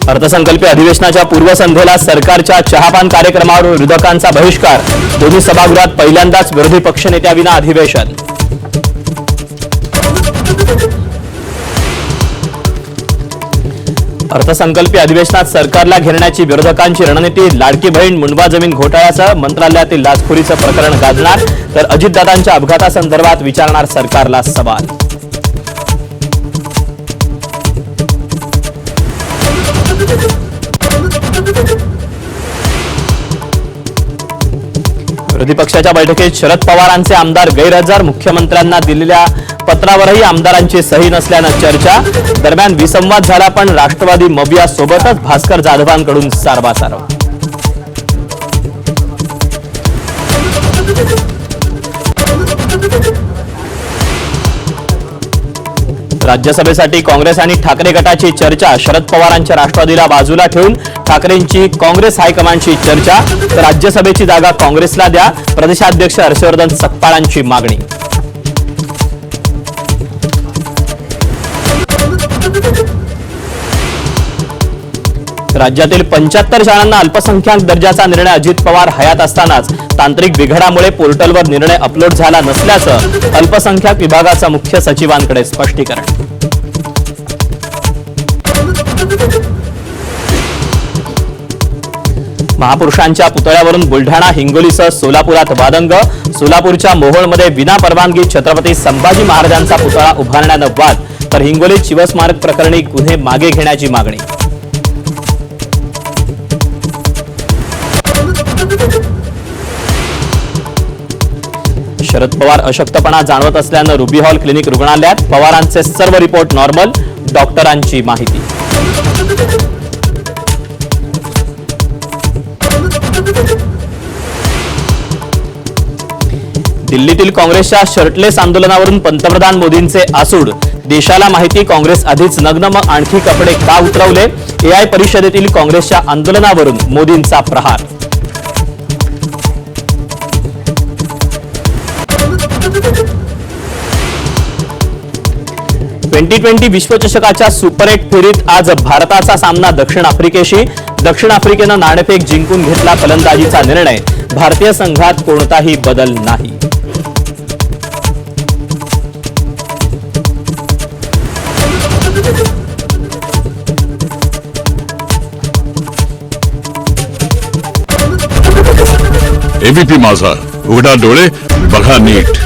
अर्थसंकल्पीय अधिवेशनाच्या पूर्वसंध्येला सरकारच्या चहापान कार्यक्रमावर विरोधकांचा बहिष्कार। दोन्ही सभागृहात पहिल्यांदाच विरोधी पक्षनेत्याविना अधिवेशन। अर्थसंकल्पीय अधिवेशनात सरकारला घेरण्याची विरोधकांची रणनीती। लाडकी बहीण मुंडवा जमीन घोटाळ्यासह मंत्रालयातील लाचखोरीचं प्रकरण गाजणार, तर अजितदादांच्या अपघातासंदर्भात विचारणार सरकारला सवाल। विरोधी पक्षाच्या बैठकीत शरद पवारांचे आमदार गैरहजर। मुख्यमंत्र्यांना दिलेल्या पत्रावरही आमदारांची सही नसल्यानं चर्चा। दरम्यान विसंवाद झाला, पण राष्ट्रवादी मविया सोबतच भास्कर जाधवांकडून सारवासारव। राज्यसभेसाठी काँग्रेस आणि ठाकरे गटाची चर्चा। शरद पवारांच्या राष्ट्रवादीला बाजूला ठेवून ठाकरेंची काँग्रेस हायकमांडशी चर्चा। तर राज्यसभेची जागा काँग्रेसला द्या, प्रदेशाध्यक्ष हर्षवर्धन सकपाळांची मागणी। राज्यातील 75 शाळांना अल्पसंख्याक दर्जाचा निर्णय। अजित पवार हयात असतानाच तांत्रिक बिघाडामुळे पोर्टलवर निर्णय अपलोड झाला नसल्याचं अल्पसंख्याक विभागाचा मुख्य सचिवांकडे स्पष्टीकरण। महापुरुषांच्या पुतळ्यावरून बुलढाणा, हिंगोलीसह सोलापुरात वादंग। सोलापूरच्या मोहोळमध्ये विना परवानगी छत्रपती संभाजी महाराजांचा पुतळा उभारण्यानं वाद, तर हिंगोलीत शिवस्मारक प्रकरणी गुन्हे मागे घेण्याची मागणी। शरद पवार अशक्तपणा जाणवत असल्यानं रुबी हॉल क्लिनिक रुग्णालयात। पवारांचे सर्व रिपोर्ट नॉर्मल, डॉक्टरांची माहिती। दिल्लीतील काँग्रेसच्या शर्टलेस आंदोलनावरून पंतप्रधान मोदींचे आसूड। देशाला माहिती, काँग्रेस आधीच नग्न, मग आणखी कपडे का उतरवले। AI परिषदेतील काँग्रेसच्या आंदोलनावरून मोदींचा प्रहार। T20 विश्वचषकाच्या सुपर 8 फेरीत आज भारताचा सामना दक्षिण आफ्रिकेशी। दक्षिण आफ्रिकेनं नाणेफेक जिंकून घेतला फलंदाजीचा निर्णय। भारतीय संघात कोणताही बदल नाही। एबीपी माझा, उघडा डोळे बघा नीट।